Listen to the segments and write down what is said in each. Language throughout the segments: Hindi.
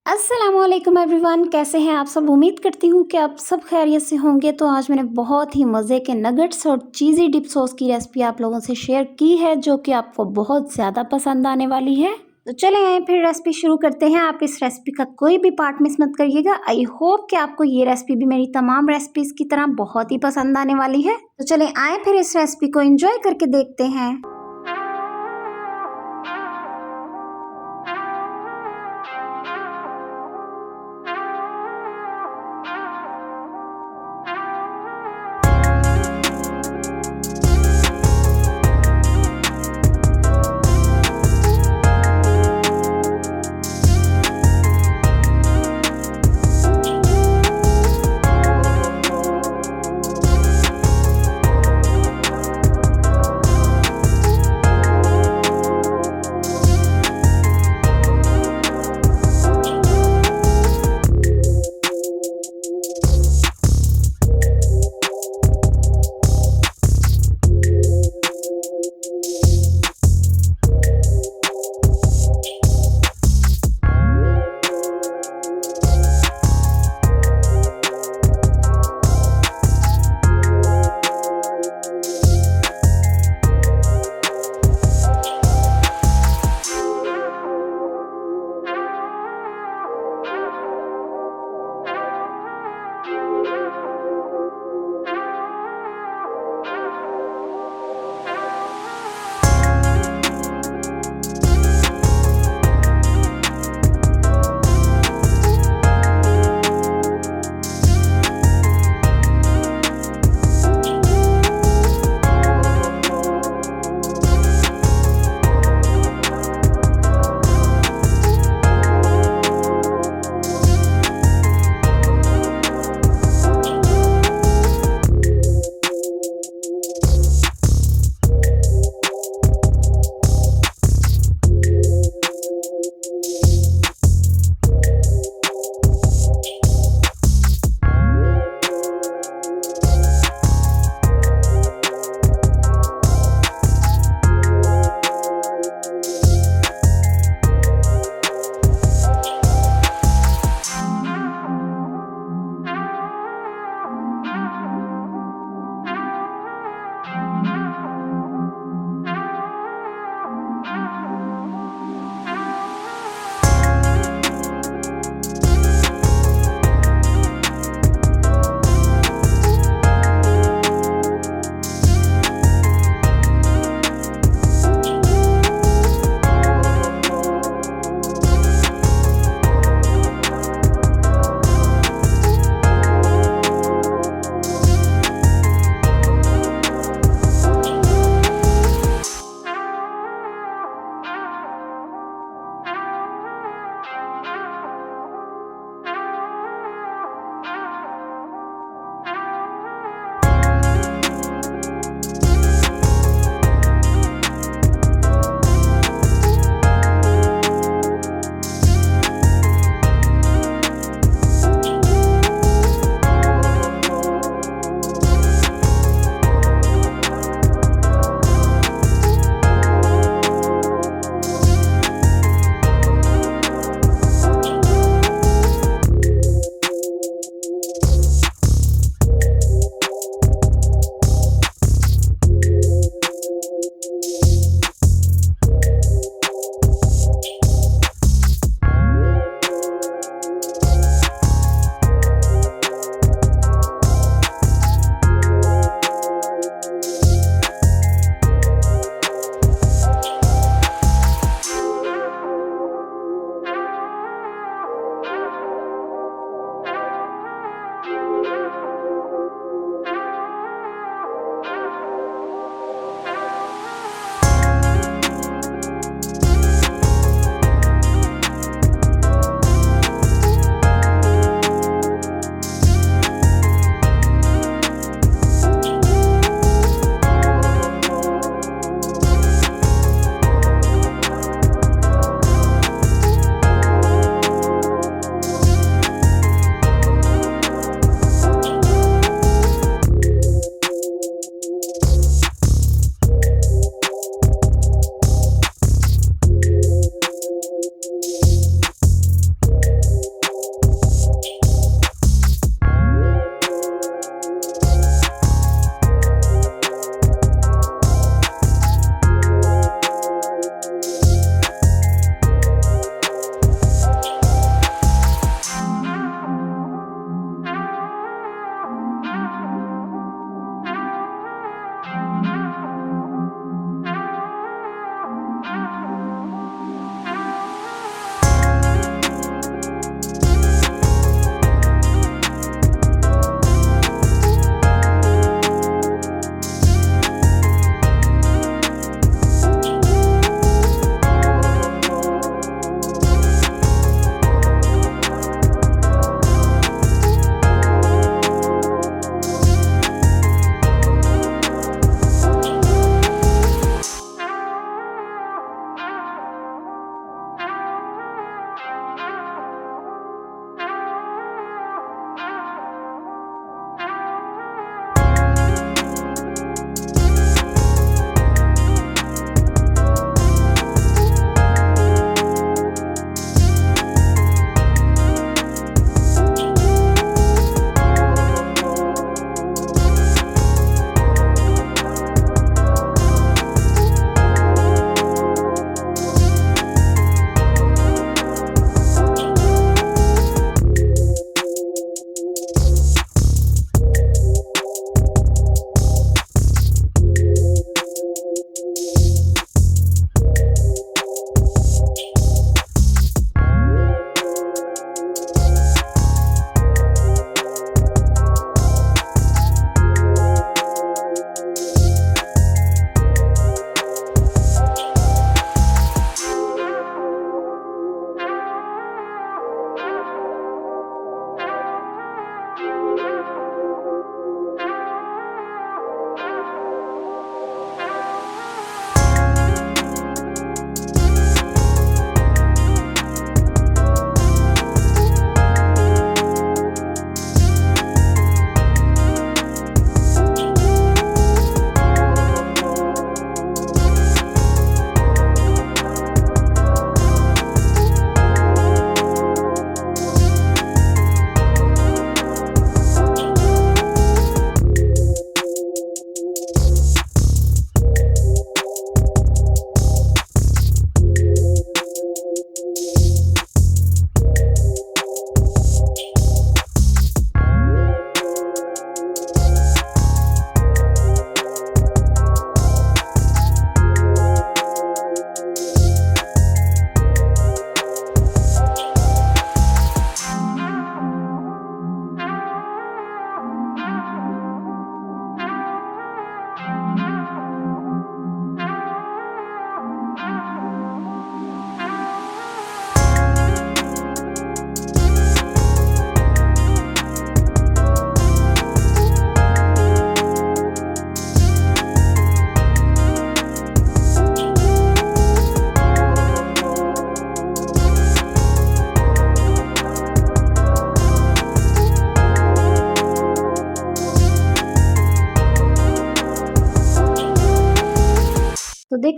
अस्सलामुअलैकुम एवरीवन, कैसे हैं आप सब। उम्मीद करती हूँ कि आप सब खैरियत से होंगे। तो आज मैंने बहुत ही मज़े के नगेट्स और चीज़ी डिप सॉस की रेसिपी आप लोगों से शेयर की है, जो कि आपको बहुत ज़्यादा पसंद आने वाली है। तो चले आए फिर रेसिपी शुरू करते हैं। आप इस रेसिपी का कोई भी पार्ट मिस मत करिएगा। आई होप कि आपको ये रेसिपी भी मेरी तमाम रेसिपीज़ की तरह बहुत ही पसंद आने वाली है। तो चले आए फिर इस रेसिपी को एंजॉय करके देखते हैं।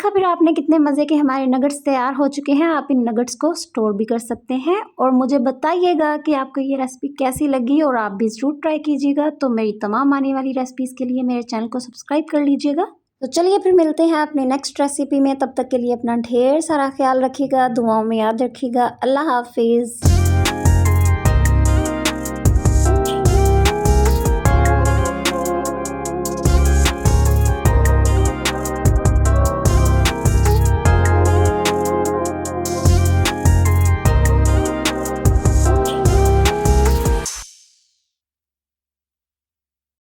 देखा फिर आपने कितने मज़े के हमारे नगट्स तैयार हो चुके हैं। आप इन नगट्स को स्टोर भी कर सकते हैं और मुझे बताइएगा कि आपको ये रेसिपी कैसी लगी और आप भी ज़रूर ट्राई कीजिएगा। तो मेरी तमाम आने वाली रेसिपीज़ के लिए मेरे चैनल को सब्सक्राइब कर लीजिएगा। तो चलिए फिर मिलते हैं अपने नेक्स्ट रेसिपी में। तब तक के लिए अपना ढेर सारा ख्याल रखिएगा, दुआओं में याद रखिएगा। अल्लाह हाफिज़।